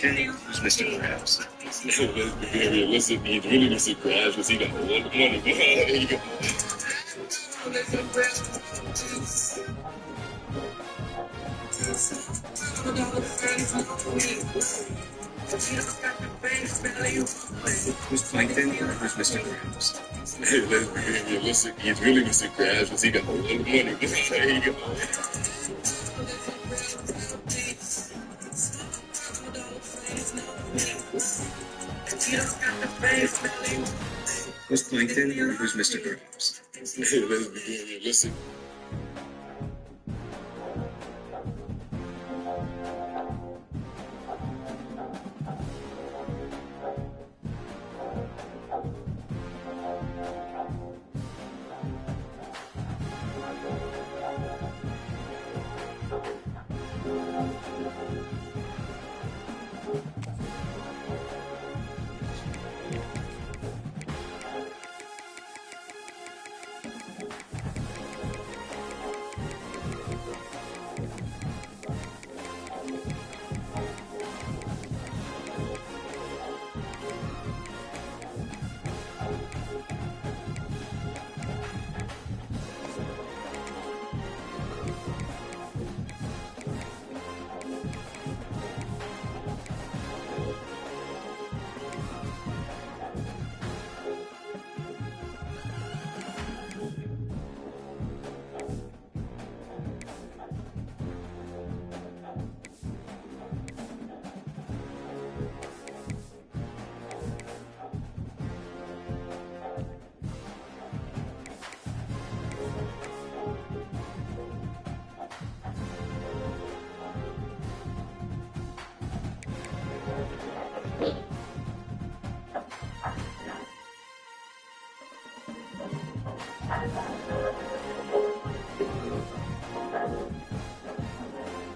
Who's Mr. Krabs? Listen, he's really Mr. Krabs because he got all the money. He got Who's Plankton? Who's Mr. Krabs? Listen, he's really Mr. Krabs because he got all the money. He got Who's Plankton? Who's Mr. Krabs? Listen.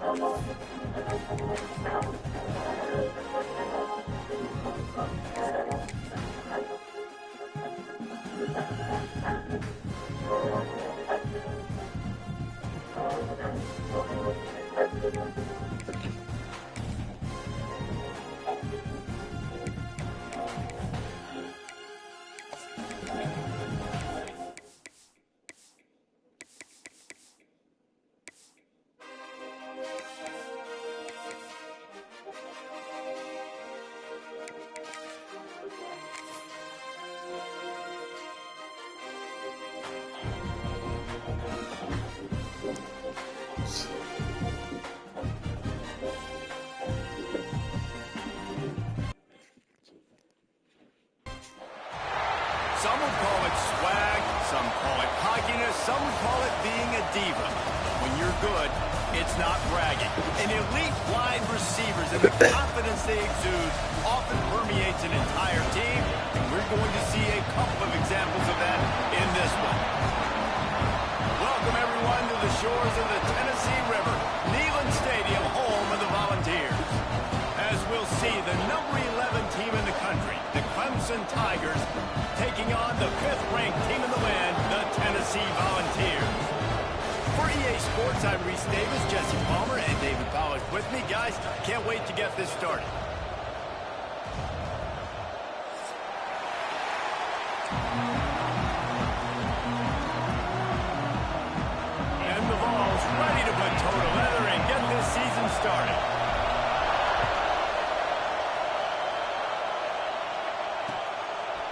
Some would call it swag, some call it cockiness, some would call it being a diva. When you're good, it's not bragging. An elite wide receivers and the confidence they exude often permeates an entire team, and we're going to see a couple of examples of that in this one. Welcome everyone to the shores of the Tennessee River, Neyland Stadium, home of the Volunteers. As we'll see, the number 11 team in the country, the Clemson Tigers, taking on the 5th-ranked team in the land, the Tennessee Volunteers. For EA Sports, I'm Reese Davis, Jesse Palmer, and David Powers with me. Guys, can't wait to get this started. And the Vols ready to put toe to leather and get this season started.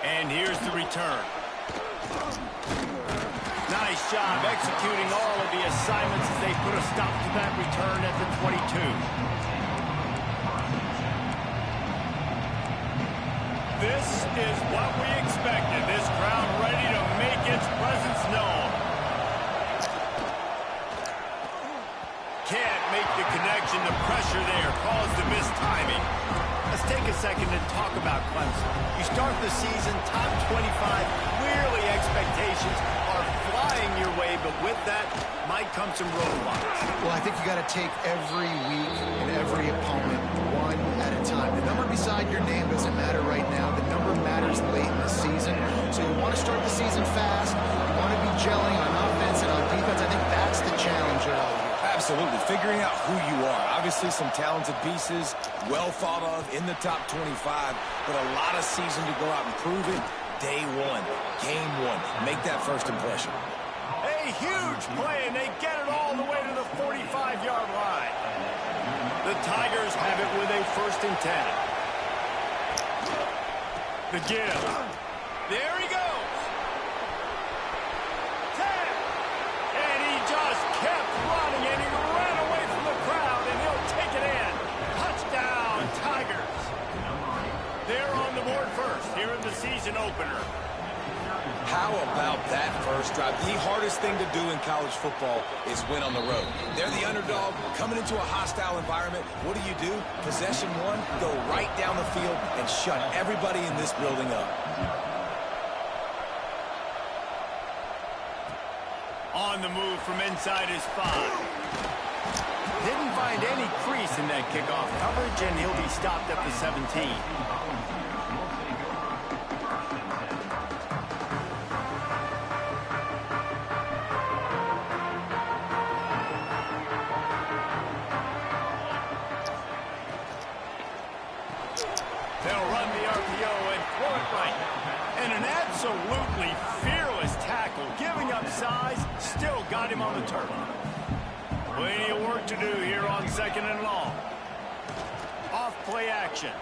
And here's the return. Nice job executing all of the assignments as they put a stop to that return at the 22. This is what we expected. This crowd ready to make its presence known. Can't make the connection. The pressure there caused the missed timing. Let's take a second to talk about Clemson. You start the season top 25, clearly expectations are flying your way, but with that might come some roadblocks. Well, I think you got to take every week and every opponent one at a time. The number beside your name doesn't matter right now. The number matters late in the season. So you want to start the season fast. You want to be gelling on offense and on defense. I think that's the challenge early. Absolutely. Figuring out who you are. Obviously some talented pieces, well thought of in the top 25, but a lot of season to go out and prove it. Day one, game one. Make that first impression. A huge play, and they get it all the way to the 45-yard line. The Tigers have it with a 1st and 10. The give. There he goes. 10. And he just kept running, and he ran away from the crowd, and he'll take it in. Touchdown, Tigers. They're on the board first here in the season opener. How about that first drive? The hardest thing to do in college football is win on the road. They're the underdog, coming into a hostile environment. What do? Possession one, go right down the field and shut everybody in this building up. On the move from inside his 5. Didn't find any crease in that kickoff coverage, and he'll be stopped at the 17. They'll run the RPO and throw it right. And an absolutely fearless tackle, giving up size, still got him on the turf. Plenty of work to do here on 2nd and long. Off play action.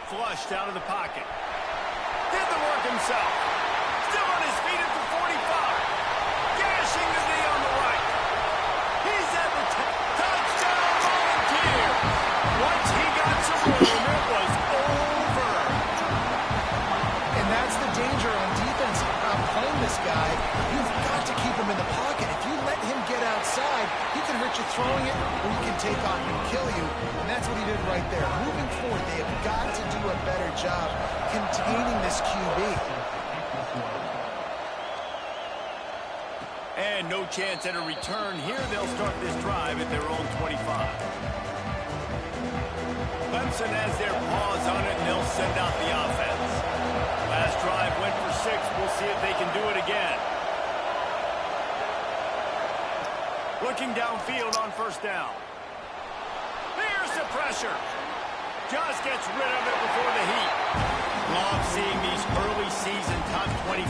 Flushed out of the pocket. Did the work himself. Still on his feet at the 45. Gashing the knee on the right. He's at the touchdown Volunteers. Once he got some room, it was over. And that's the danger on defense. Playing this guy, you've got to keep him in the pocket. If you let him get outside, he can hurt you throwing it, or he can take off and kill you. And that's what he did right there. Moving forward, they have got to do a better job containing this QB. And no chance at a return here. They'll start this drive at their own 25. Clemson has their paws on it, and they'll send out the offense. Last drive went for 6. We'll see if they can do it again. Looking downfield on first down. Here's the pressure. Just gets rid of it before the heat. Love seeing these early season top 25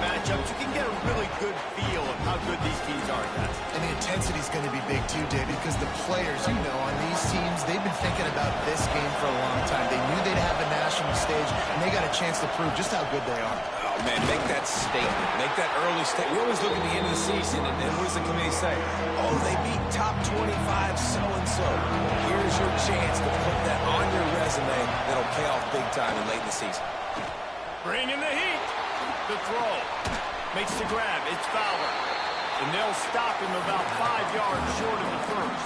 matchups. You can get a really good feel of how good these teams are, guys. And the intensity is going to be big too, David, because the players, you know, on these teams, they've been thinking about this game for a long time. They knew they'd have a national stage, and they got a chance to prove just how good they are. Oh, man, make that statement. Make that early statement. We always look at the end of the season, and then what does the committee say? Oh, they beat top 25 so-and-so. Here's your chance to put that on your resume that'll pay off big time and late in the season. Bring in the heat. The throw. Makes the grab. It's Fowler. And they'll stop him about 5 yards short of the first.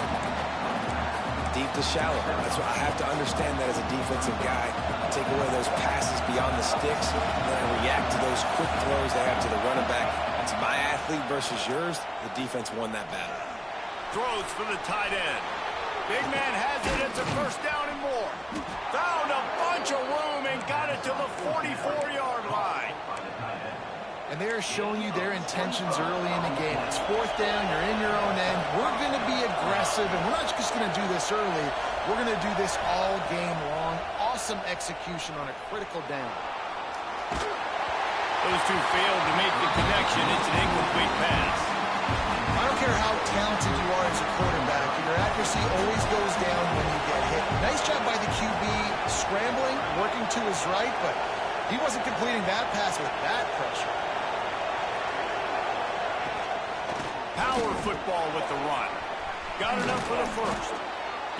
Deep to shallow. That's what I have to understand that as a defensive guy. Take away those passes beyond the sticks, and then I react to those quick throws they have to the running back. It's my athlete versus yours. The defense won that battle. Throws for the tight end. Big man has it. It's a first down and more. Found a bunch of room and got it to the 44-yard line. And they're showing you their intentions early in the game. It's fourth down. You're in your own end. We're going to be aggressive, and we're not just going to do this early. We're going to do this all game long. Awesome execution on a critical down. Those two failed to make the connection. It's an incomplete pass. I don't care how talented you are as a quarterback. Your accuracy always goes down when you get hit. Nice job by the QB scrambling, working to his right, but he wasn't completing that pass with that pressure. Power football with the run. Got enough for the first.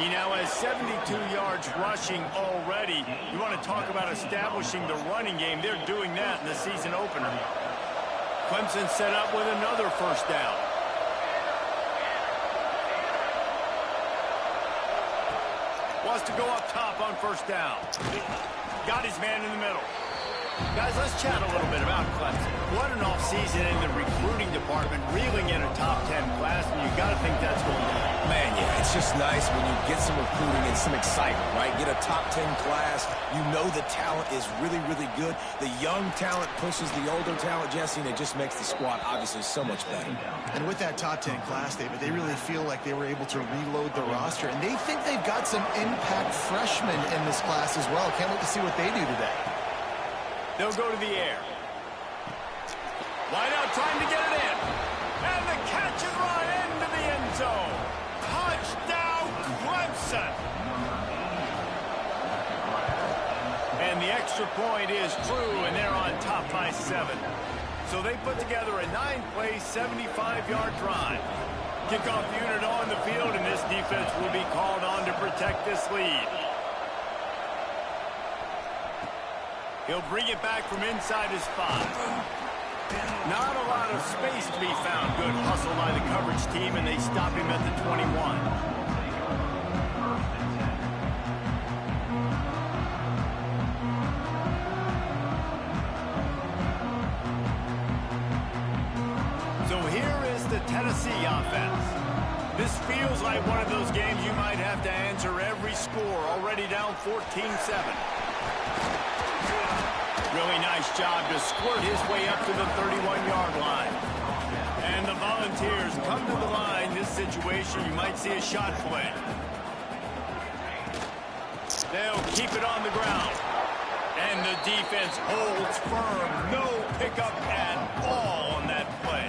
He now has 72 yards rushing already. You want to talk about establishing the running game. They're doing that in the season opener. Clemson set up with another first down. Wants to go up top on first down. Got his man in the middle. Guys, let's chat a little bit about Clemson. What an offseason in the recruiting department, reeling in a top 10 class, and you got to think that's going on. Man, yeah, it's just nice when you get some recruiting and some excitement, right? Get a top 10 class. You know the talent is really, really good. The young talent pushes the older talent, Jesse, and it just makes the squad obviously so much better. And with that top 10 class, David, they really feel like they were able to reload the roster, and they think they've got some impact freshmen in this class as well. Can't wait to see what they do today. They'll go to the air. Wide out trying to get it in. And the catch and run into the end zone. Touchdown, Clemson. And the extra point is true, and they're on top by 7. So they put together a 9-play, 75-yard drive. Kickoff unit on the field, and this defense will be called on to protect this lead. He'll bring it back from inside his 5. Not a lot of space to be found. Good hustle by the coverage team, and they stop him at the 21. So here is the Tennessee offense. This feels like one of those games you might have to answer every score. Already down 14-7. Really nice job to squirt his way up to the 31-yard line. And the Volunteers come to the line. This situation, you might see a shot play. They'll keep it on the ground. And the defense holds firm. No pickup at all on that play.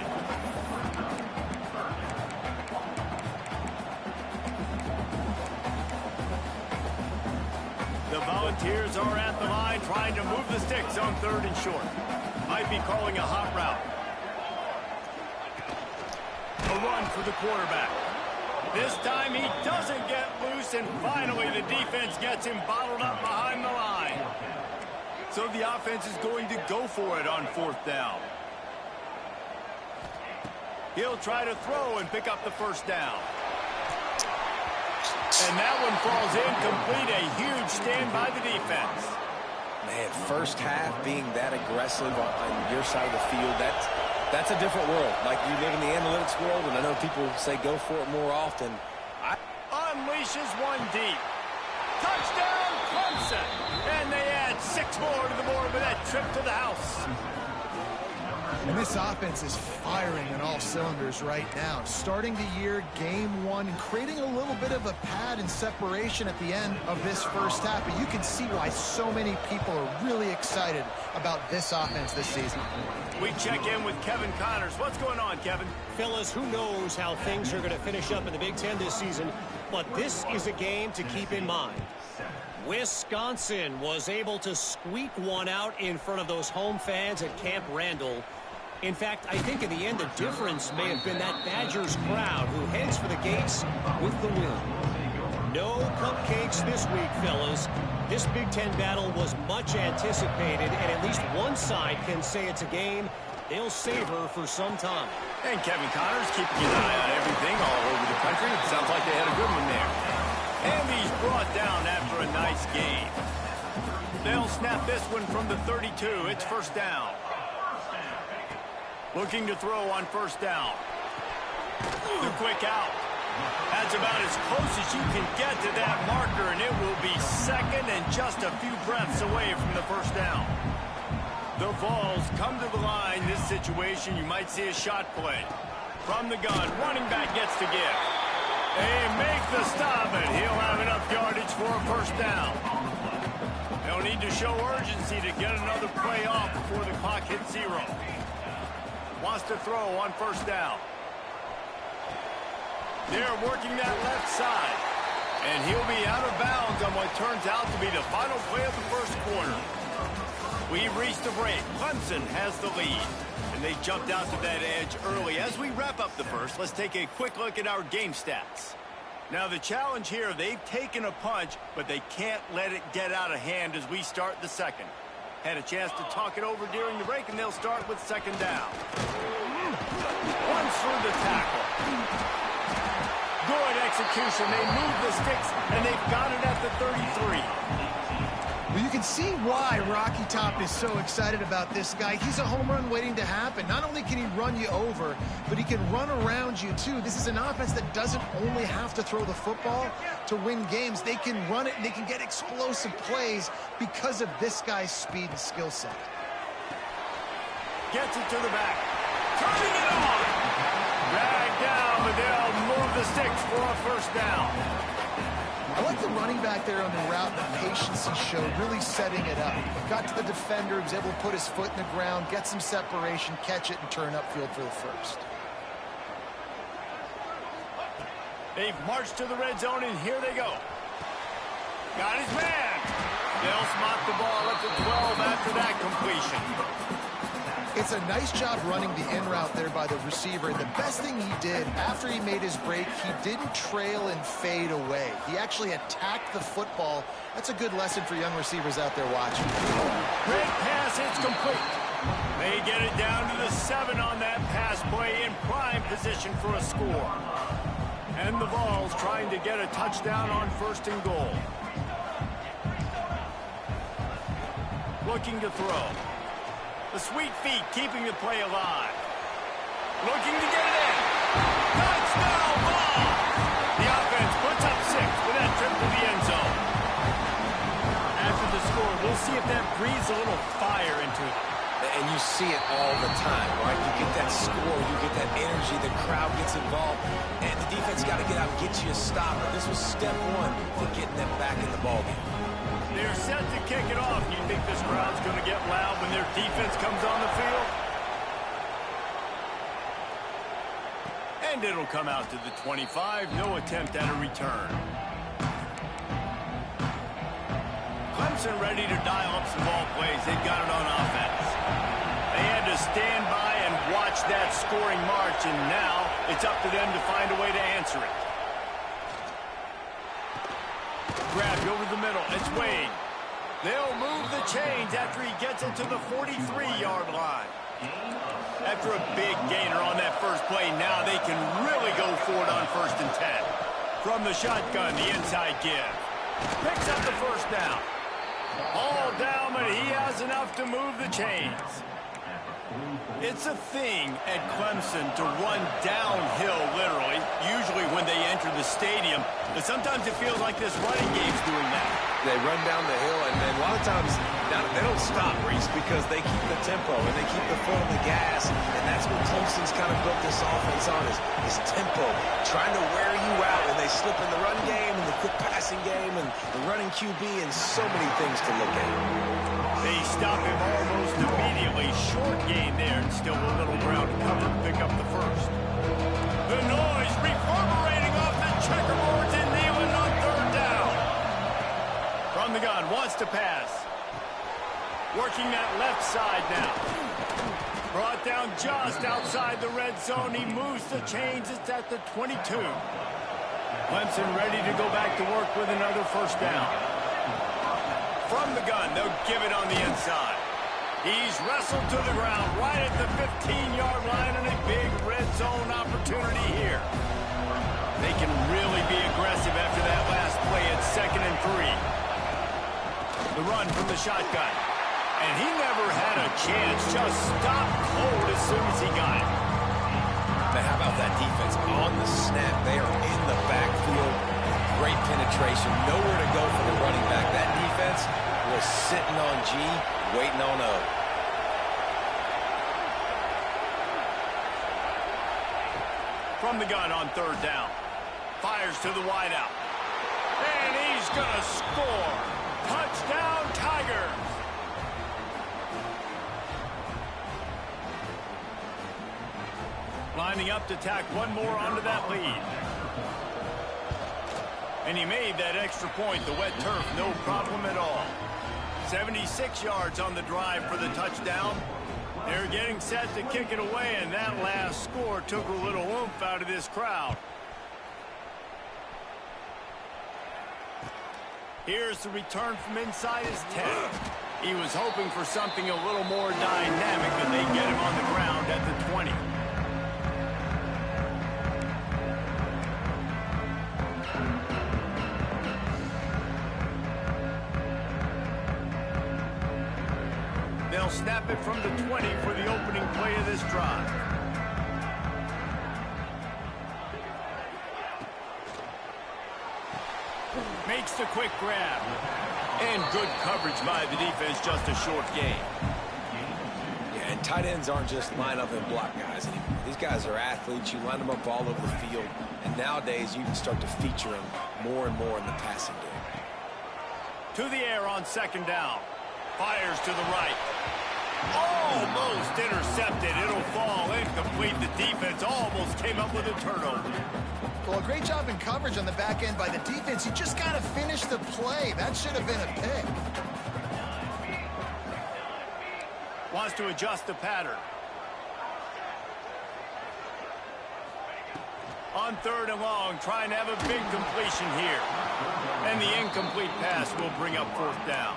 The Volunteers are at the line trying to move the sticks on 3rd and short. Might be calling a hot route. A run for the quarterback. This time he doesn't get loose, and finally the defense gets him bottled up behind the line. So the offense is going to go for it on 4th down. He'll try to throw and pick up the first down. And that one falls incomplete. A huge stand by the defense. Man, first half being that aggressive on your side of the field, that's a different world. Like, you live in the analytics world, and I know people say go for it more often. Unleashes one deep. Touchdown, Clemson. And they add 6 more to the board with that trip to the house. And this offense is firing on all cylinders right now. Starting the year, game 1, and creating a little bit of a pad and separation at the end of this first half. But you can see why so many people are really excited about this offense this season. We check in with Kevin Connors. What's going on, Kevin? Fellas, who knows how things are going to finish up in the Big Ten this season, but this is a game to keep in mind. Wisconsin was able to squeak one out in front of those home fans at Camp Randall. In fact, I think in the end, the difference may have been that Badgers crowd who heads for the gates with the win. No cupcakes this week, fellas. This Big Ten battle was much anticipated, and at least one side can say it's a game they'll savor for some time. And Kevin Connors keeping an eye on everything all over the country. It sounds like they had a good one there. And he's brought down after a nice game. They'll snap this one from the 32. It's first down. Looking to throw on first down. The quick out. That's about as close as you can get to that marker, and it will be second and just a few breaths away from the first down. The Vols come to the line. This situation, you might see a shot play. From the gun, running back gets to give. They make the stop, and he'll have enough yardage for a first down. They'll need to show urgency to get another play off before the clock hits 0. Wants to throw on first down. They're working that left side. And he'll be out of bounds on what turns out to be the final play of the first quarter. We've reached the break. Clemson has the lead. And they jumped out to that edge early. As we wrap up the first, let's take a quick look at our game stats. Now the challenge here, they've taken a punch, but they can't let it get out of hand as we start the second. Had a chance to talk it over during the break, and they'll start with second down. Runs through the tackle. Good execution. They move the sticks, and they've got it at the 33. Well, you can see why Rocky Top is so excited about this guy. He's a home run waiting to happen. Not only can he run you over, but he can run around you, too. This is an offense that doesn't only have to throw the football to win games. They can run it, and they can get explosive plays because of this guy's speed and skill set. Gets it to the back. Turning it on. Dragged down, but they'll move the sticks for a first down. I like the running back there on the route, the patience he showed, really setting it up. Got to the defender, was able to put his foot in the ground, get some separation, catch it, and turn upfield for the first. They've marched to the red zone, and here they go. Got his man. They'll spot the ball at the 12 after that completion. It's a nice job running the in route there by the receiver. The best thing he did after he made his break, he didn't trail and fade away. He actually attacked the football. That's a good lesson for young receivers out there watching. Great pass, it's complete. They get it down to the 7 on that pass play in prime position for a score. And the Vols trying to get a touchdown on first and goal. Looking to throw. The sweet feet keeping the play alive. Looking to get it in. Touchdown ball! The offense puts up 6 with that trip to the end zone. After the score, we'll see if that breathes a little fire into it. And you see it all the time, right? You get that score, you get that energy, the crowd gets involved, and the defense got to get out and get you a stop. But this was step 1 for getting them back in the ballgame. They're set to kick it off. You think this crowd's going to get loud when their defense comes on the field? And it'll come out to the 25. No attempt at a return. Clemson ready to dial up some ball plays. They've got it on offense. They had to stand by and watch that scoring march, and now it's up to them to find a way to answer it. Grabbed over the middle. It's Wade. They'll move the chains after he gets it to the 43-yard line. After a big gainer on that first play, now they can really go for it on first and 10. From the shotgun, the inside give. Picks up the first down. All down, but he has enough to move the chains. It's a thing at Clemson to run downhill, literally, usually when they enter the stadium. But sometimes it feels like this running game's doing that. They run down the hill, and a lot of times they don't stop, Reese, because they keep the tempo and they keep the foot on the gas. And that's what Clemson's kind of built this offense on, is tempo, trying to wear you out. And they slip in the run game and the quick passing game and the running QB and so many things to look at. They stop him almost immediately. Short gain there, and still a little ground to cover to pick up the first. The noise reverberating off the checkerboards in Neyland on third down. From the gun, wants to pass. Working that left side now. Brought down just outside the red zone. He moves the chains. It's at the 22. Clemson ready to go back to work with another first down. From the gun, they'll give it on the inside. He's wrestled to the ground right at the 15-yard line, and a big red zone opportunity here. They can really be aggressive after that last play at 2nd and 3. The run from the shotgun. And he never had a chance, just stopped cold as soon as he got it. But how about that defense on the snap? They are in the backfield. Great penetration. Nowhere to go for the running back. That defense was sitting on G, waiting on O. From the gun on third down. Fires to the wideout. And he's going to score. Touchdown, Tigers. Lining up to tack one more onto that lead. And he made that extra point. The wet turf, no problem at all. 76 yards on the drive for the touchdown. They're getting set to kick it away, and that last score took a little oomph out of this crowd. Here's the return from inside his 10. He was hoping for something a little more dynamic, and they get him on the ground at the 20. They'll snap it from the 20 for the opening play of this drive. Makes the quick grab. And good coverage by the defense, just a short gain. Yeah, and tight ends aren't just line up and block guys anymore. These guys are athletes. You line them up all over the field. And nowadays, you can start to feature them more and more in the passing game. To the air on 2nd down. Fires to the right. Almost intercepted. It'll fall incomplete. The defense almost came up with a turnover. Well, a great job in coverage on the back end by the defense. You just got to finish the play. That should have been a pick. Wants to adjust the pattern. On 3rd and long, trying to have a big completion here. And the incomplete pass will bring up 4th down.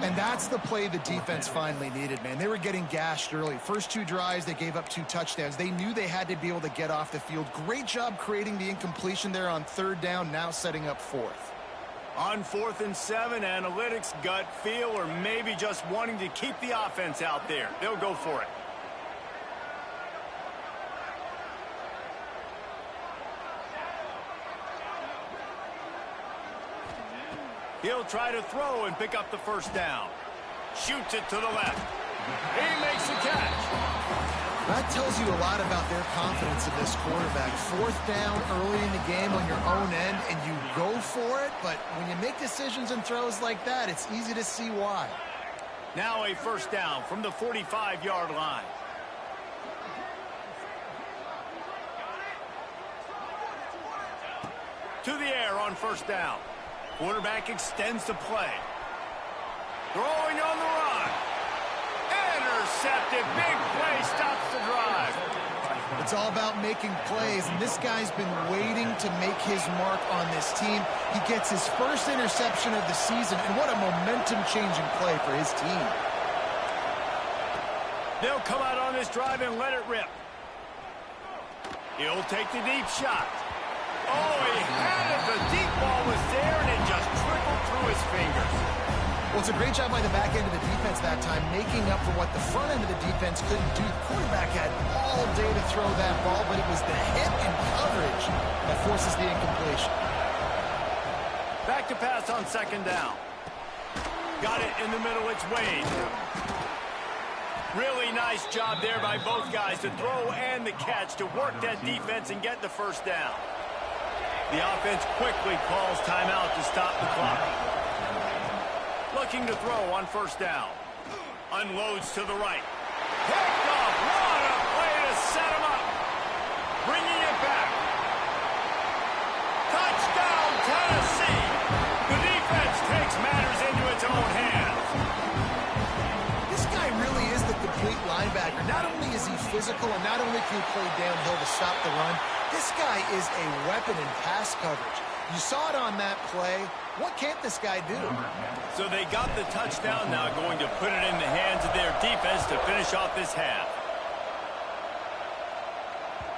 And that's the play the defense finally needed, man. They were getting gashed early. First 2 drives, they gave up 2 touchdowns. They knew they had to be able to get off the field. Great job creating the incompletion there on 3rd down, now setting up 4th. On 4th and 7, analytics, gut feel, or maybe just wanting to keep the offense out there. They'll go for it. He'll try to throw and pick up the first down. Shoots it to the left. He makes the catch. That tells you a lot about their confidence in this quarterback. 4th down early in the game on your own end, and you go for it. But when you make decisions and throws like that, it's easy to see why. Now a first down from the 45-yard line. To the air on 1st down. Quarterback extends the play. Throwing on the run. Intercepted. Big play stops the drive. It's all about making plays, and this guy's been waiting to make his mark on this team. He gets his first interception of the season, and what a momentum-changing play for his team. They'll come out on this drive and let it rip. He'll take the deep shot. Oh, he had it. The deep ball was there, and it just trickled through his fingers. Well, was a great job by the back end of the defense that time, making up for what the front end of the defense couldn't do. The quarterback had all day to throw that ball, but it was the hit and coverage that forces the incompletion. Back to pass on second down. Got it in the middle. It's Wade. Really nice job there by both guys to throw and the catch to work that defense and get the first down. The offense quickly calls timeout to stop the clock. Looking to throw on first down. Unloads to the right. Picked off. What a play to set him up. Bringing it back. Touchdown, Tennessee. The defense takes matters into its own hands. This guy really is the complete linebacker. Not only is he physical and not only can he play downhill to stop the run, this guy is a weapon in pass coverage. You saw it on that play. What can't this guy do? So they got the touchdown now, going to put it in the hands of their defense to finish off this half.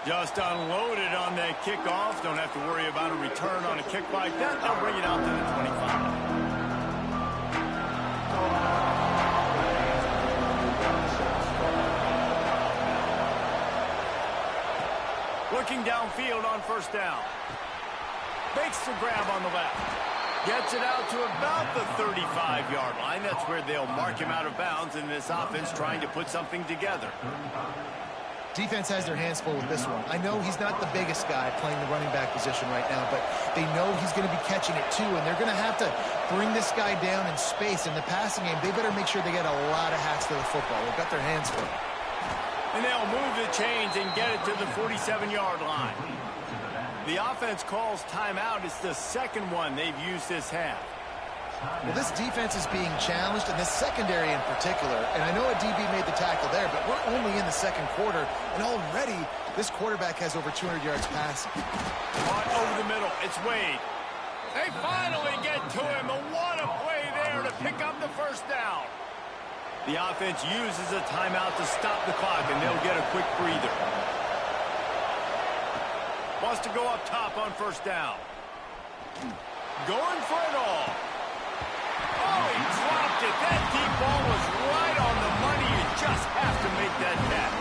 Just unloaded on that kickoff. Don't have to worry about a return on a kick like that. They'll bring it out to the 25. Looking downfield on first down. Makes the grab on the left. Gets it out to about the 35-yard line. That's where they'll mark him out of bounds in this offense trying to put something together. Defense has their hands full with this one. I know he's not the biggest guy playing the running back position right now, but they know he's going to be catching it too, and they're going to have to bring this guy down in space. In the passing game, they better make sure they get a lot of hats to the football. They've got their hands full. And they'll move the chains and get it to the 47-yard line. The offense calls timeout. It's the second one they've used this half. Well, this defense is being challenged, and this secondary in particular. And I know a DB made the tackle there, but we're only in the second quarter, and already this quarterback has over 200 yards passing. Caught over the middle. It's Wade. They finally get to him. And what a play there to pick up the first down. The offense uses a timeout to stop the clock, and they'll get a quick breather. Wants to go up top on first down. Going for it all. Oh, he dropped it. That deep ball was right on the money. You just have to make that catch.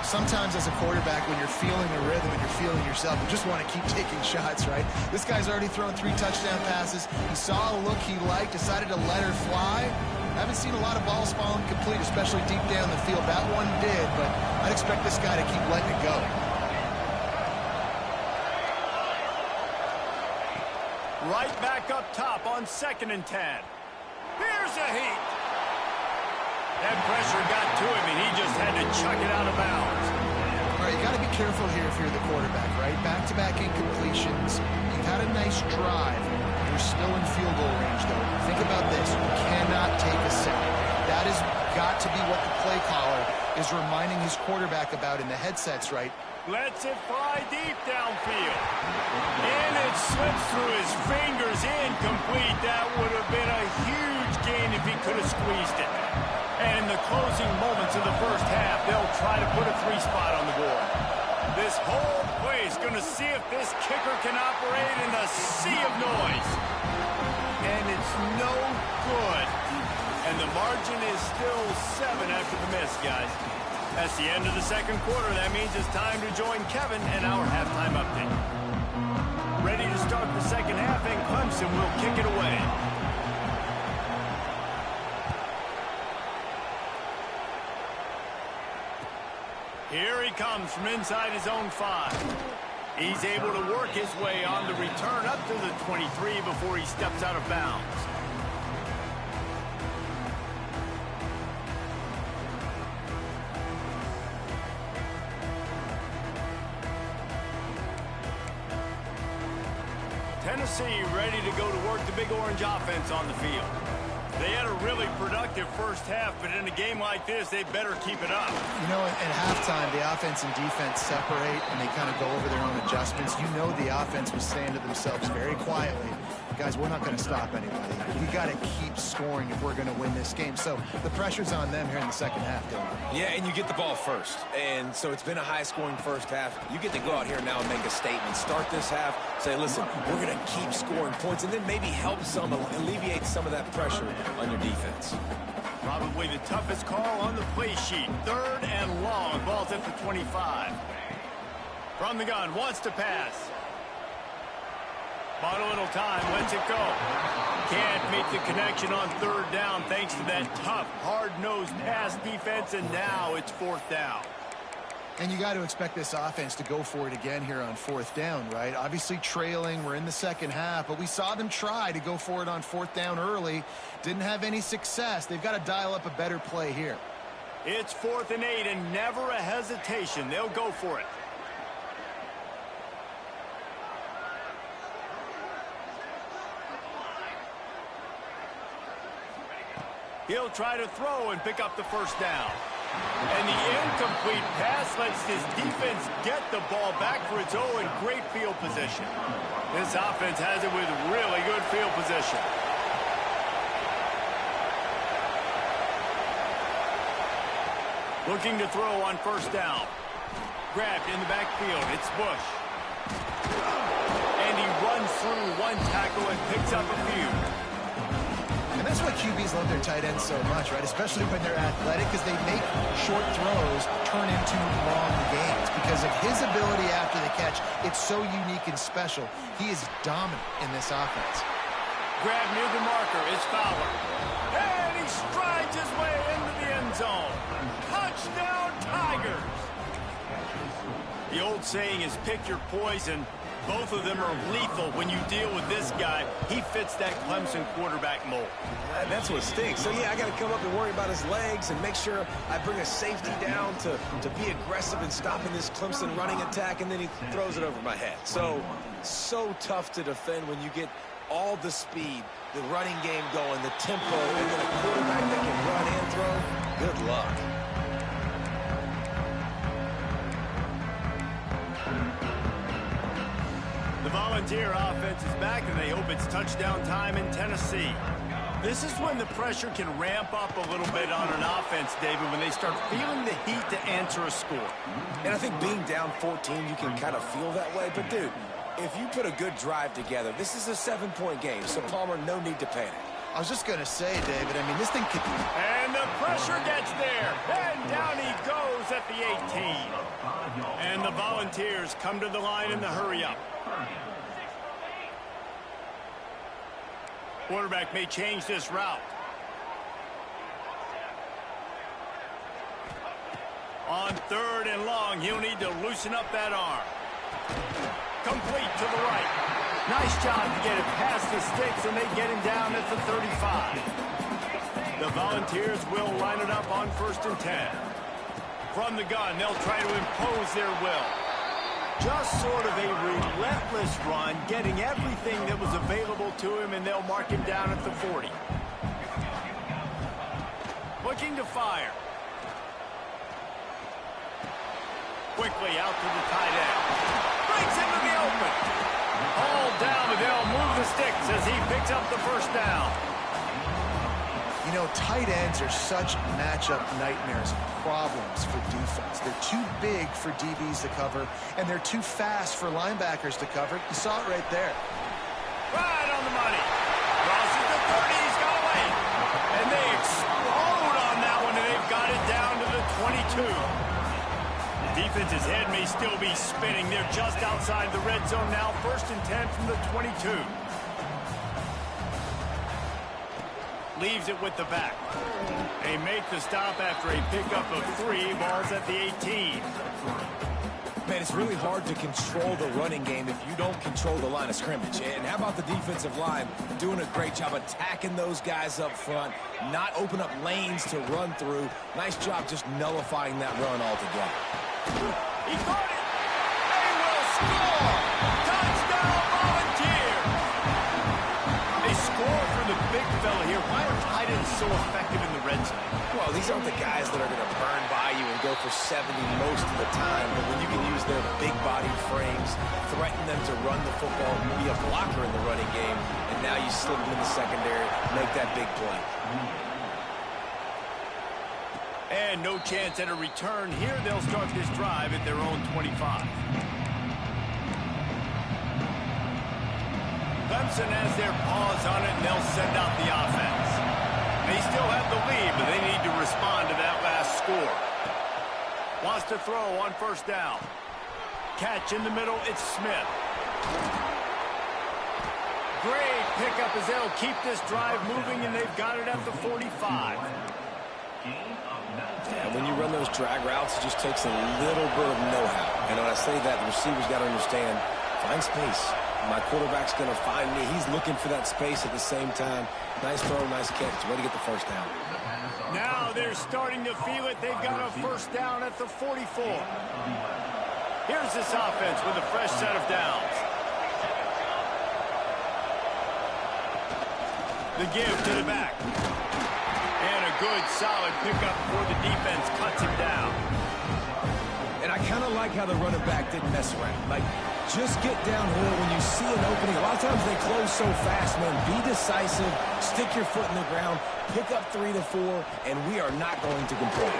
Sometimes as a quarterback, when you're feeling the rhythm and you're feeling yourself, you just want to keep taking shots, right? This guy's already thrown 3 touchdown passes. He saw a look he liked, decided to let her fly. I haven't seen a lot of balls falling complete, especially deep down the field. That one did, but I'd expect this guy to keep letting it go. Right back up top on 2nd and 10. Here's a heat. That pressure got to him, and he just had to chuck it out of bounds. All right, you got to be careful here if you're the quarterback, right? Back-to-back incompletions. You've had a nice drive. You're still in field goal range, though. Think about this. You cannot take a sack. That has got to be what the play caller is reminding his quarterback about in the headsets, right? Lets it fly deep downfield. And it slips through his fingers, incomplete. That would have been a huge gain if he could have squeezed it. And in the closing moments of the first half, they'll try to put a 3 spot on the board. This whole play is going to see if this kicker can operate in the sea of noise. And it's no good. And the margin is still 7 after the miss, guys. That's the end of the second quarter. That means it's time to join Kevin and our halftime update. Ready to start the second half, and Clemson will kick it away. Here he comes from inside his own 5. He's able to work his way on the return up to the 23 before he steps out of bounds. Tennessee ready to go to work the Big Orange offense on the field. They had a really productive first half, but in a game like this, they better keep it up. You know, at halftime, the offense and defense separate, and they kind of go over their own adjustments. You know the offense was saying to themselves very quietly, guys, we're not going to stop anybody. We got to keep scoring if we're going to win this game. So the pressure's on them here in the second half, Dylan. Yeah, and you get the ball first. And so it's been a high-scoring first half. You get to go out here now and make a statement. Start this half, say, listen, we're going to keep scoring points, and then maybe help some, alleviate some of that pressure on your defense. Probably the toughest call on the play sheet. 3rd and long. Ball's at the 25. From the gun, wants to pass. Bought a little time, lets it go. Can't make the connection on 3rd down thanks to that tough, hard-nosed pass defense, and now it's 4th down. And you got to expect this offense to go for it again here on 4th down, right? Obviously trailing, we're in the second half, but we saw them try to go for it on 4th down early. Didn't have any success. They've got to dial up a better play here. It's 4th and 8, and never a hesitation. They'll go for it. He'll try to throw and pick up the 1st down. And the incomplete pass lets this defense get the ball back for its own in great field position. This offense has it with really good field position. Looking to throw on 1st down. Grabbed in the backfield. It's Bush. And he runs through one tackle and picks up a few. And that's why QBs love their tight ends so much, right? Especially when they're athletic, because they make short throws turn into long gains. Because of his ability after the catch, it's so unique and special. He is dominant in this offense. Grab near the marker is Fowler. And he strides his way into the end zone. Touchdown, Tigers! The old saying is pick your poison. Both of them are lethal when you deal with this guy. He fits that Clemson quarterback mold. And that's what stinks. So, yeah, I got to come up and worry about his legs and make sure I bring a safety down to be aggressive in stopping this Clemson running attack, and then he throws it over my head. So tough to defend when you get all the speed, the running game going, the tempo, and then a quarterback that can run and throw. Good luck. The Volunteer offense is back, and they hope it's touchdown time in Tennessee. This is when the pressure can ramp up a little bit on an offense, David, when they start feeling the heat to answer a score. And I think being down 14, you can kind of feel that way. But, dude, if you put a good drive together, this is a 7-point game. So, Palmer, no need to panic. I was just going to say, David, I mean, this thing could... And the pressure gets there. And down he goes at the 18. And the Volunteers come to the line in the hurry-up. Quarterback may change this route. On 3rd and long, he'll need to loosen up that arm. Complete to the right. Nice job to get it past the sticks, and they get him down at the 35. The Volunteers will line it up on 1st and 10. From the gun, they'll try to impose their will. Just sort of a relentless run, getting everything that was available to him, and they'll mark him down at the 40. Looking to fire. Quickly out to the tight end. Breaks into the open. All down, and they'll move the sticks as he picks up the 1st down. You know, tight ends are such matchup nightmares and problems for defense. They're too big for DBs to cover, and they're too fast for linebackers to cover. You saw it right there. Right on the money. Crosses the 30. He's got away. And they explode on that one, and they've got it down to the 22. The defense's head may still be spinning. They're just outside the red zone now. 1st and 10 from the 22. Leaves it with the back. They make the stop after a pickup of 3. Ball's at the 18. Man, it's really hard to control the running game if you don't control the line of scrimmage. And how about the defensive line doing a great job attacking those guys up front, not open up lanes to run through. Nice job just nullifying that run altogether. He caught it. They will score. Touchdown, Volunteer. They score for the big fella here. Why are tight ends so effective in the red zone? Well, these aren't the guys that are going to burn by you and go for 70 most of the time, but when you can use their big body frames, threaten them to run the football, be a blocker in the running game, and now you slip them in the secondary, make that big play. And no chance at a return here. They'll start this drive at their own 25. Clemson has their paws on it, and they'll send out the offense. They still have the lead, but they need to respond to that last score. Wants to throw on first down. Catch in the middle, it's Smith. Great pickup as they'll keep this drive moving, and they've got it at the 45. And when you run those drag routes, it just takes a little bit of know-how. And when I say that, the receiver's got to understand, find space. My quarterback's going to find me. He's looking for that space at the same time. Nice throw, nice catch. Way to get the first down. Now they're starting to feel it. They've got a first down at the 44. Here's this offense with a fresh set of downs. The give to the back. And a good, solid pickup before the defense cuts him down. And I kind of like how the running back didn't mess around. Like, just get downhill when you see an opening. A lot of times they close so fast, man. Be decisive, stick your foot in the ground, pick up 3 to 4, and we are not going to complain.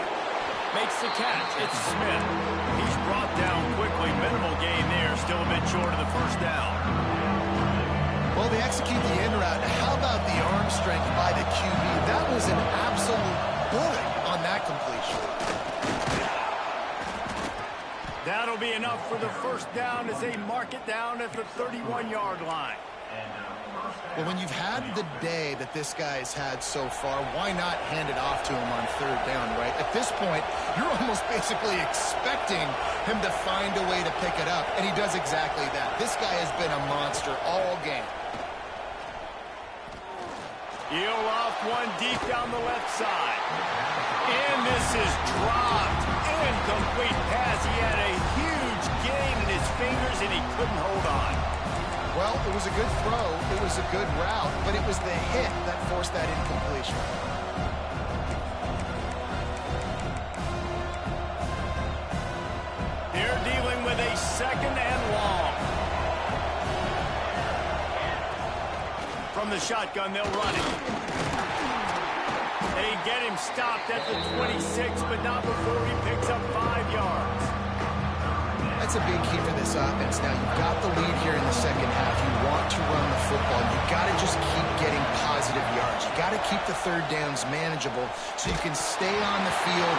Makes the catch. It's Smith. He's brought down quickly. Minimal gain there. Still a bit short of the first down. Well, they execute the in route. How about the arm strength by the QB? That was an absolute bullet on that completion. That'll be enough for the first down as they mark it down at the 31-yard line. Well, when you've had the day that this guy's had so far, why not hand it off to him on third down, right? At this point, you're almost basically expecting him to find a way to pick it up, and he does exactly that. This guy has been a monster all game. He'll off one deep down the left side. And this is dropped. Incomplete pass. He had a huge gain in his fingers, and he couldn't hold on. Well, it was a good throw. It was a good route, but it was the hit that forced that incompletion. They're dealing with a second and long. From the shotgun, they'll run it. They get him stopped at the 26, but not before he picks up 5 yards. That's a big key for this offense. Now, you've got the lead here in the second half. You want to run the football. You've got to just keep getting positive yards. You've got to keep the third downs manageable so you can stay on the field,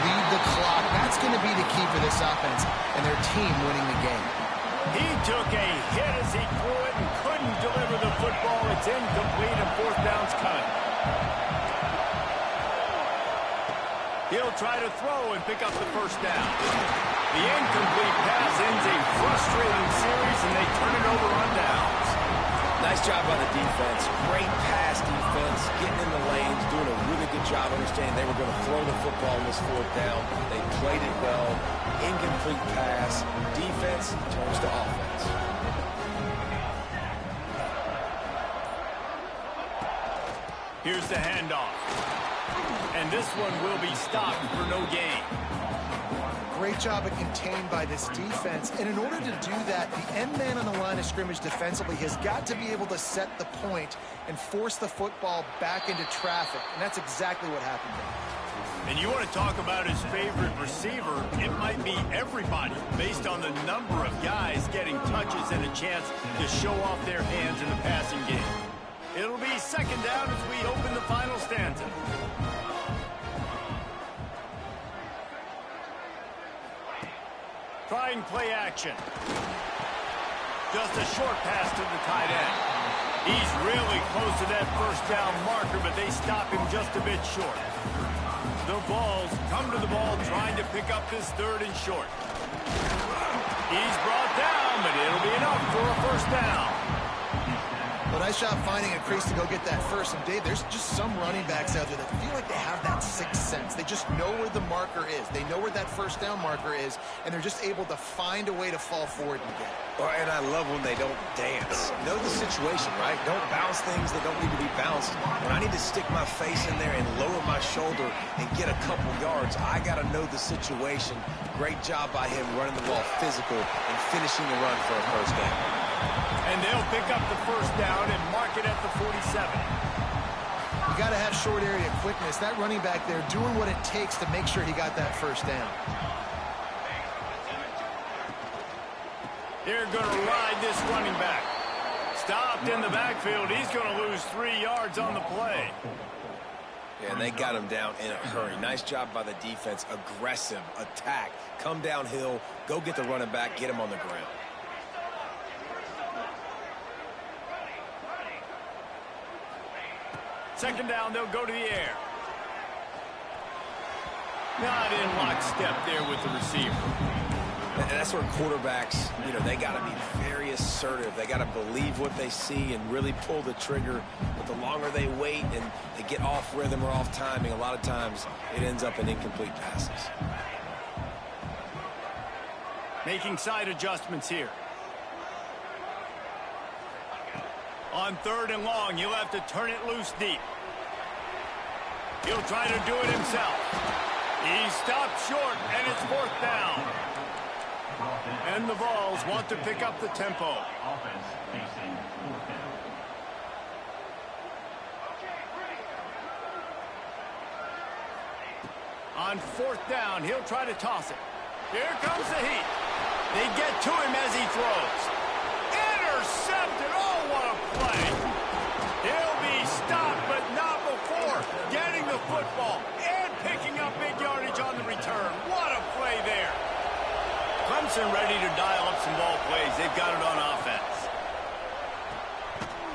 lead the clock. That's going to be the key for this offense and their team winning the game. He took a hit as he threw it and couldn't deliver the football. It's incomplete and fourth down's coming. He'll try to throw and pick up the first down. The incomplete pass ends a frustrating series, and they turn it over on downs. Nice job by the defense. Great pass defense, getting in the lanes, doing a really good job understanding they were going to throw the football in this fourth down. They played it well. Incomplete pass. Defense turns to offense. Here's the handoff. And this one will be stopped for no gain. Great job of contained by this defense. And in order to do that, the end man on the line of scrimmage defensively has got to be able to set the point and force the football back into traffic. And that's exactly what happened there. And you want to talk about his favorite receiver, it might be everybody based on the number of guys getting touches and a chance to show off their hands in the passing game. It'll be second down as we open the final stanza. Trying play action. Just a short pass to the tight end. He's really close to that first down marker, but they stop him just a bit short. The Vols come to the ball trying to pick up this third and short. He's brought down, but it'll be enough for a first down. Well, nice job finding a crease to go get that first. And, Dave, there's just some running backs out there that feel like they have that sixth sense. They just know where the marker is. They know where that first down marker is, and they're just able to find a way to fall forward and get it. Oh, and I love when they don't dance. Know the situation, right? Don't bounce things that don't need to be bounced. When I need to stick my face in there and lower my shoulder and get a couple yards, I got to know the situation. Great job by him running the ball physical and finishing the run for a first down. And they'll pick up the first down and mark it at the 47. You got to have short area quickness. That running back there doing what it takes to make sure he got that first down. They're going to ride this running back. Stopped in the backfield. He's going to lose 3 yards on the play. Yeah, and they got him down in a hurry. Nice job by the defense. Aggressive attack. Come downhill. Go get the running back. Get him on the ground. Second down, they'll go to the air. Not in lockstep there with the receiver. And that's where quarterbacks, they got to be very assertive. They got to believe what they see and really pull the trigger. But the longer they wait and they get off rhythm or off timing, a lot of times it ends up in incomplete passes. Making side adjustments here. On 3rd and long, he'll have to turn it loose deep. He'll try to do it himself. He stopped short, and it's 4th down. And the Vols want to pick up the tempo. On 4th down, he'll try to toss it. Here comes the heat. They get to him as he throws. Intercepted. Oh, what a play. He'll be stopped, but not before getting the football and picking up big yardage on the return. What a play there. Clemson ready to dial up some ball plays. They've got it on offense.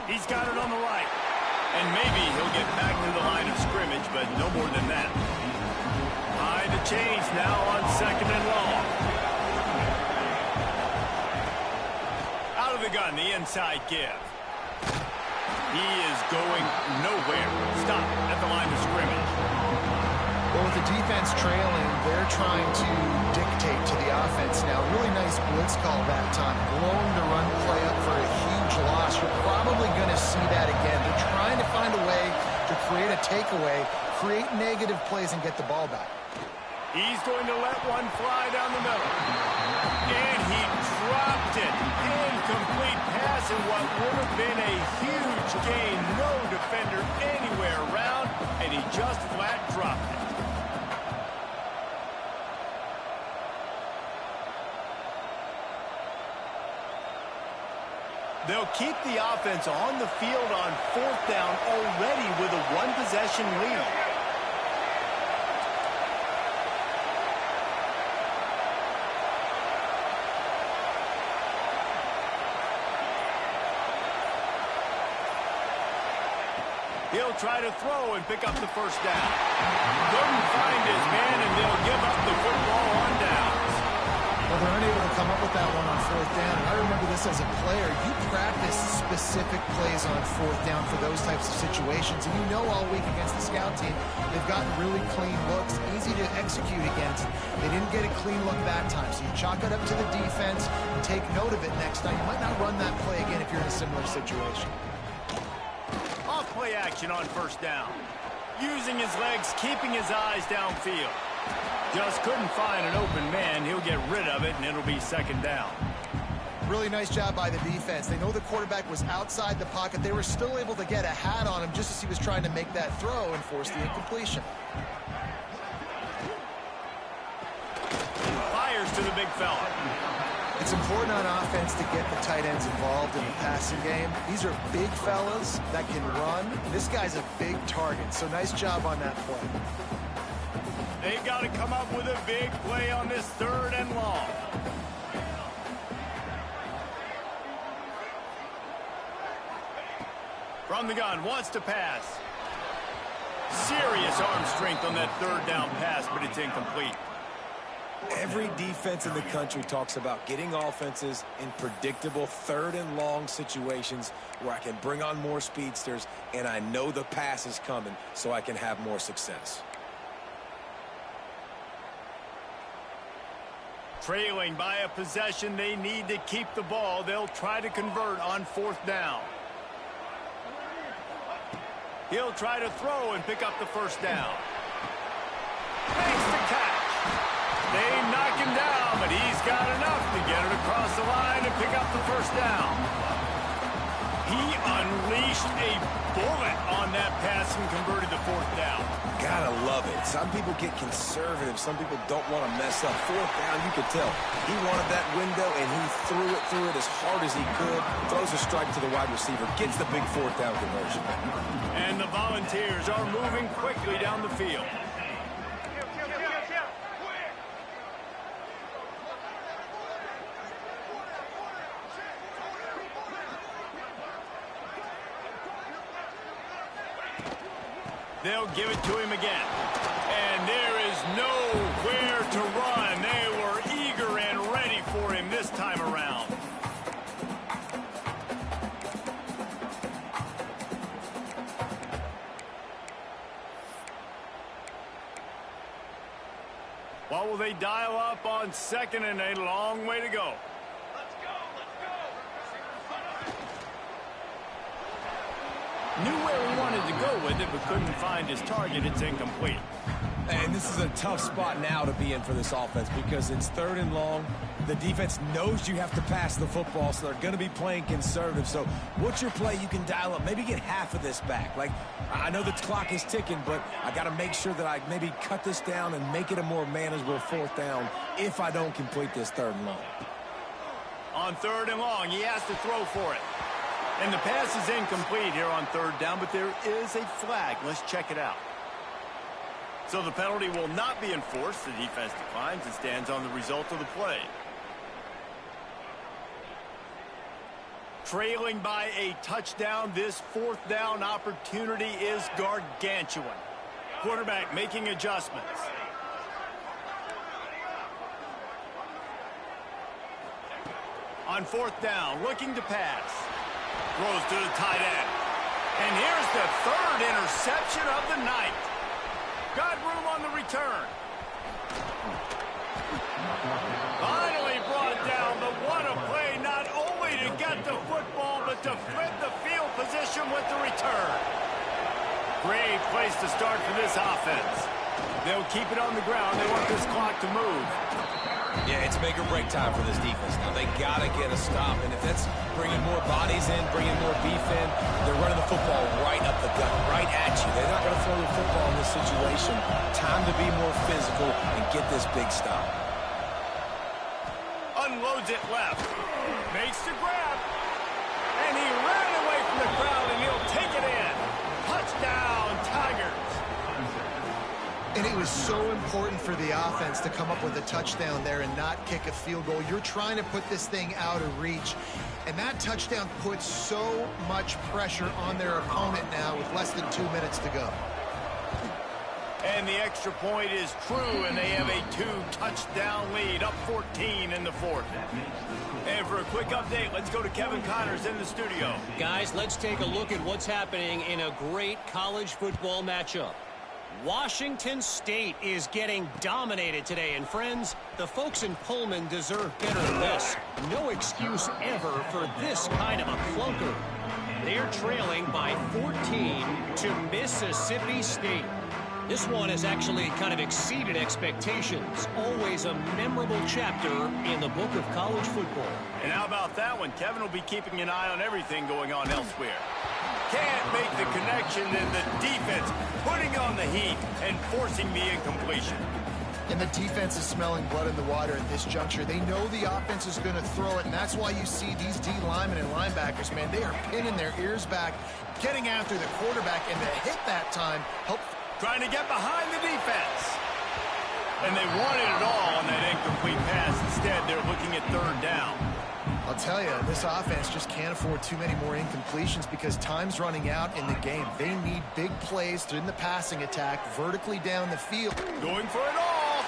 He's got it on the right. And maybe he'll get back to the line of scrimmage, but no more than that. High to change now on 2nd and long. Out of the gun, the inside give. He is going nowhere. Stop at the line of scrimmage. Well, with the defense trailing, they're trying to dictate to the offense now. Really nice blitz call that time. Blowing the run play up for a huge loss. You're probably going to see that again. They're trying to find a way to create a takeaway, create negative plays, and get the ball back. He's going to let one fly down the middle. And he dropped it. Incomplete pass in what would have been a huge gain. No defender anywhere around, and he just flat dropped it. They'll keep the offense on the field on 4th down already with a 1-possession lead. He'll try to throw and pick up the first down. Couldn't find his man, and they'll give up the football on downs. Well, they're unable to come up with that one on 4th down. And I remember this as a player. You practice specific plays on 4th down for those types of situations. And you know all week against the scout team, they've gotten really clean looks, easy to execute against. They didn't get a clean look that time. So you chalk it up to the defense and take note of it next time. You might not run that play again if you're in a similar situation. Play action on 1st down. Using his legs, keeping his eyes downfield. Just couldn't find an open man. He'll get rid of it, and it'll be 2nd down. Really nice job by the defense. They know the quarterback was outside the pocket. They were still able to get a hat on him just as he was trying to make that throw and force the incompletion. Fires to the big fella. It's important on offense to get the tight ends involved in the passing game. These are big fellas that can run. This guy's a big target, so nice job on that play. They've got to come up with a big play on this 3rd and long. From the gun, wants to pass. Serious arm strength on that 3rd down pass, but it's incomplete. Every defense in the country talks about getting offenses in predictable 3rd and long situations where I can bring on more speedsters and I know the pass is coming so I can have more success. Trailing by a possession, they need to keep the ball. They'll try to convert on 4th down. He'll try to throw and pick up the 1st down. Makes the catch. They knock him down, but he's got enough to get it across the line and pick up the 1st down. He unleashed a bullet on that pass and converted the 4th down. Gotta love it. Some people get conservative. Some people don't want to mess up. 4th down, you could tell. He wanted that window, and he threw it as hard as he could. Throws a strike to the wide receiver. Gets the big 4th down conversion. And the Volunteers are moving quickly down the field. They'll give it to him again. And there is nowhere to run. They were eager and ready for him this time around. What will they dial up on 2nd and a long way to go? Knew where he wanted to go with it, but couldn't find his target. It's incomplete. And this is a tough spot now to be in for this offense because it's 3rd and long. The defense knows you have to pass the football, so they're going to be playing conservative. So what's your play you can dial up? Maybe get half of this back. Like, I know the clock is ticking, but I got to make sure that I maybe cut this down and make it a more manageable 4th down if I don't complete this 3rd and long. On 3rd and long, he has to throw for it. And the pass is incomplete here on 3rd down, but there is a flag. Let's check it out. So the penalty will not be enforced. The defense declines and stands on the result of the play. Trailing by a touchdown, this 4th down opportunity is gargantuan. Quarterback making adjustments. On 4th down, looking to pass. Throws to the tight end. And here's the 3rd interception of the night. Got room on the return. Finally brought down, but what a play, not only to get the football, but to flip the field position with the return. Great place to start for this offense. They'll keep it on the ground. They want this clock to move. Yeah, it's make or break time for this defense. Now, they got to get a stop. And if that's bringing more bodies in, bringing more beef in, they're running the football right up the gut, right at you. They're not going to throw the football in this situation. Time to be more physical and get this big stop. Unloads it left. Makes the grab. And he ran away from the crowd, and he'll take it in. Touchdown, Tigers. And it was so important for the offense to come up with a touchdown there and not kick a field goal. You're trying to put this thing out of reach. And that touchdown puts so much pressure on their opponent now with less than 2 minutes to go. And the extra point is true, and they have a 2-touchdown lead, up 14 in the 4th. And for a quick update, let's go to Kevin Connors in the studio. Guys, let's take a look at what's happening in a great college football matchup. Washington State is getting dominated today, and friends, the folks in Pullman deserve better than this. No excuse ever for this kind of a clunker. They're trailing by 14 to Mississippi State. This one has actually kind of exceeded expectations. Always a memorable chapter in the book of college football. And how about that one? Kevin will be keeping an eye on everything going on elsewhere. Can't make the connection, and the defense putting on the heat and forcing the incompletion. And the defense is smelling blood in the water at this juncture. They know the offense is going to throw it, and that's why you see these D linemen and linebackers, man, they are pinning their ears back, getting after the quarterback, and to hit that time, help. Trying to get behind the defense. And they wanted it all on that incomplete pass. Instead, they're looking at 3rd down. I'll tell you, this offense just can't afford too many more incompletions because time's running out in the game. They need big plays in the passing attack, vertically down the field. Going for it all.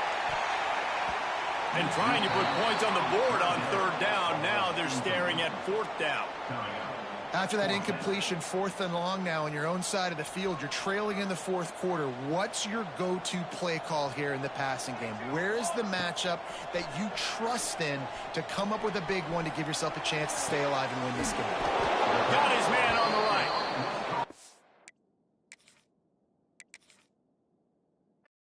And trying to put points on the board on third down. Now they're staring at fourth down. After that incompletion, 4th and long now on your own side of the field, you're trailing in the 4th quarter. What's your go-to play call here in the passing game? Where is the matchup that you trust in to come up with a big one to give yourself a chance to stay alive and win this game? Got his man on the right.